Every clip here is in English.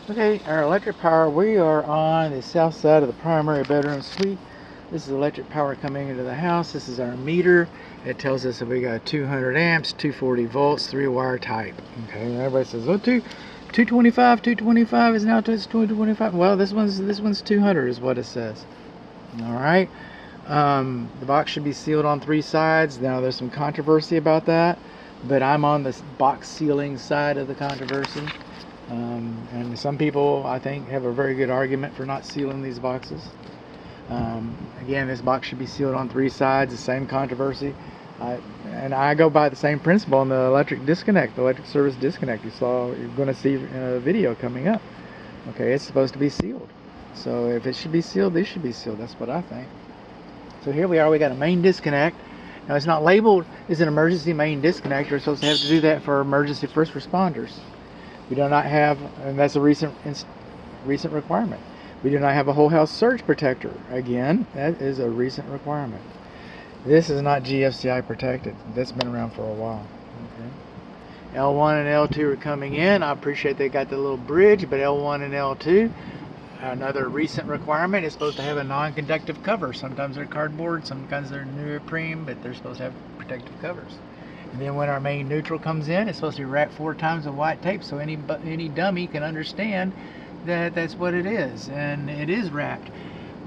Okay, our electric power, we are on the south side of the primary bedroom suite. This is electric power coming into the house. This is our meter. It tells us that we got 200 amps, 240 volts, 3-wire type. Okay, and everybody says, oh, 225, 225 is now 225. Well, this one's 200 is what it says. All right. The box should be sealed on 3 sides. Now, there's some controversy about that, but I'm on the box sealing side of the controversy. And some people, I think, have a very good argument for not sealing these boxes. Again, this box should be sealed on 3 sides, the same controversy. And I go by the same principle on the electric disconnect, the electric service disconnect. You're going to see a video coming up. Okay, it's supposed to be sealed. So if it should be sealed, this should be sealed. That's what I think. So here we are, we got a main disconnect. Now it's not labeled as an emergency main disconnect. You're supposed to have to do that for emergency first responders. We do not have, and that's a recent requirement. We do not have a whole house surge protector. Again, that is a recent requirement. This is not GFCI protected. That's been around for a while. Okay. L1 and L2 are coming in. I appreciate they got the little bridge, but L1 and L2, another recent requirement, is supposed to have a non-conductive cover. Sometimes they're cardboard, sometimes they're neoprene, but they're supposed to have protective covers. And then when our main neutral comes in, it's supposed to be wrapped 4 times with white tape so any dummy can understand that that's what it is. And it is wrapped,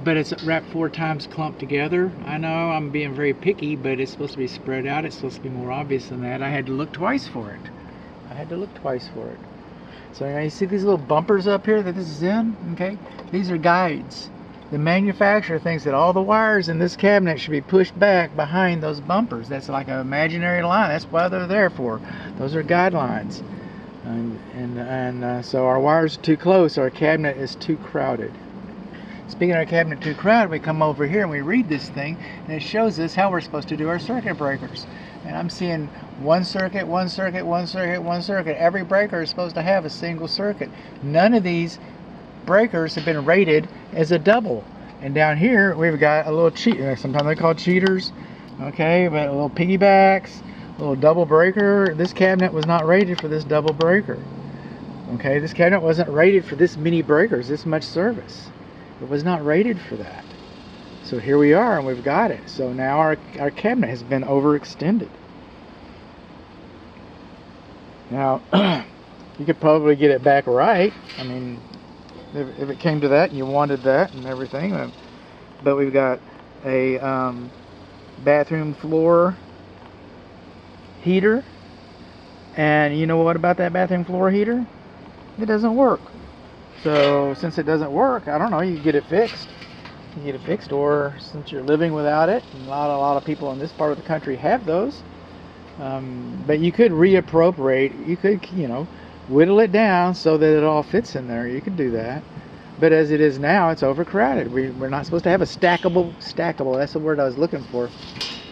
but it's wrapped 4 times clumped together. I know I'm being very picky, but it's supposed to be spread out. It's supposed to be more obvious than that. I had to look twice for it. So now you see these little bumpers up here that this is in, okay? These are guides. The manufacturer thinks that all the wires in this cabinet should be pushed back behind those bumpers. That's like an imaginary line. That's what they're there for. Those are guidelines. So our wires are too close. Our cabinet is too crowded. Speaking of our cabinet too crowded, we come over here and we read this thing, and it shows us how we're supposed to do our circuit breakers. And I'm seeing 1 circuit, 1 circuit, 1 circuit, 1 circuit. Every breaker is supposed to have a single circuit. None of these breakers have been rated as a double. And down here we've got a little sometimes they're called cheaters, okay, but a little piggybacks, a little double breaker. This cabinet was not rated for this double breaker. Okay, this cabinet wasn't rated for this many breakers, this much service. It was not rated for that. So here we are, and we've got it. So now our cabinet has been overextended. Now you could probably get it back right. I mean, if it came to that and you wanted that and everything, but we've got a bathroom floor heater, and you know what about that bathroom floor heater? It doesn't work. So since it doesn't work, I don't know, you can get it fixed. Or since you're living without it, and a lot of people in this part of the country have those, but you could reappropriate. You could, whittle it down so that it all fits in there. You could do that. But as it is now, it's overcrowded. We're not supposed to have a stackable, that's the word I was looking for.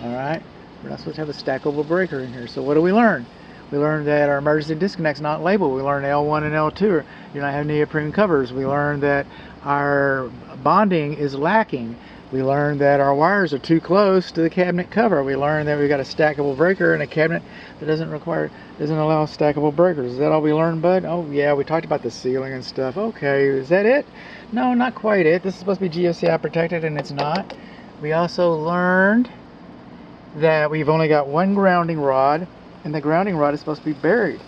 All right? We're not supposed to have a stackable breaker in here. So what do we learn? We learned that our emergency disconnect's not labeled. We learned L1 and L2 do not have neoprene covers. We learned that our bonding is lacking. We learned that our wires are too close to the cabinet cover. We learned that we've got a stackable breaker in a cabinet that doesn't allow stackable breakers. Is that all we learned, bud? Oh yeah, we talked about the ceiling and stuff. Okay, is that it? No, not quite it. This is supposed to be GFCI protected, and it's not. We also learned that we've only got 1 grounding rod, and the grounding rod is supposed to be buried.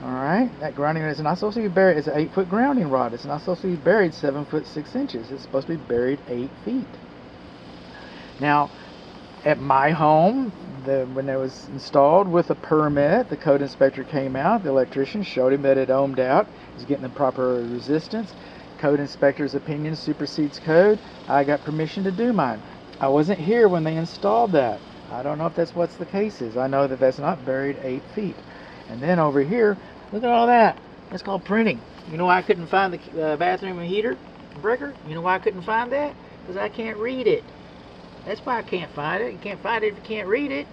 Alright, that grounding rod is not supposed to be buried. It's an 8-foot grounding rod. It's not supposed to be buried 7 foot 6 inches. It's supposed to be buried 8 feet. Now, at my home, when it was installed with a permit, the code inspector came out, the electrician showed him that it ohmed out, he's getting the proper resistance. Code inspector's opinion supersedes code. I got permission to do mine. I wasn't here when they installed that. I don't know if that's what's the case is. I know that that's not buried 8 feet. And then over here, look at all that. That's called printing. You know why I couldn't find the bathroom heater breaker? You know why I couldn't find that? Because I can't read it. That's why I can't find it. You can't find it if you can't read it.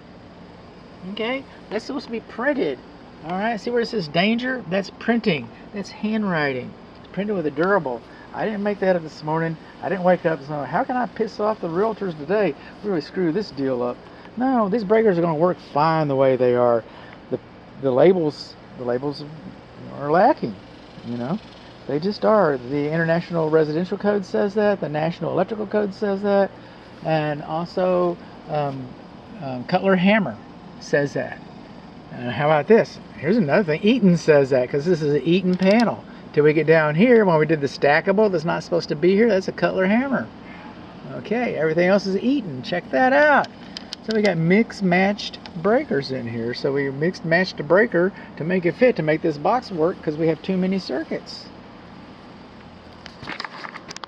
Okay? That's supposed to be printed. Alright? See where it says danger? That's printing. That's handwriting. It's printed with a durable. I didn't make that up this morning. I didn't wake up and say, how can I piss off the realtors today? Really screw this deal up. No, these breakers are going to work fine the way they are. The labels are lacking, They just are. The International Residential Code says that. The National Electrical Code says that. And also Cutler Hammer says that. And how about this? Here's another thing. Eaton says that, because this is an Eaton panel. Till we get down here, when we did the stackable that's not supposed to be here, that's a Cutler Hammer. Okay, everything else is Eaton. Check that out. So we got mixed matched breakers in here. So we mixed matched a breaker to make it fit, to make this box work, because we have too many circuits.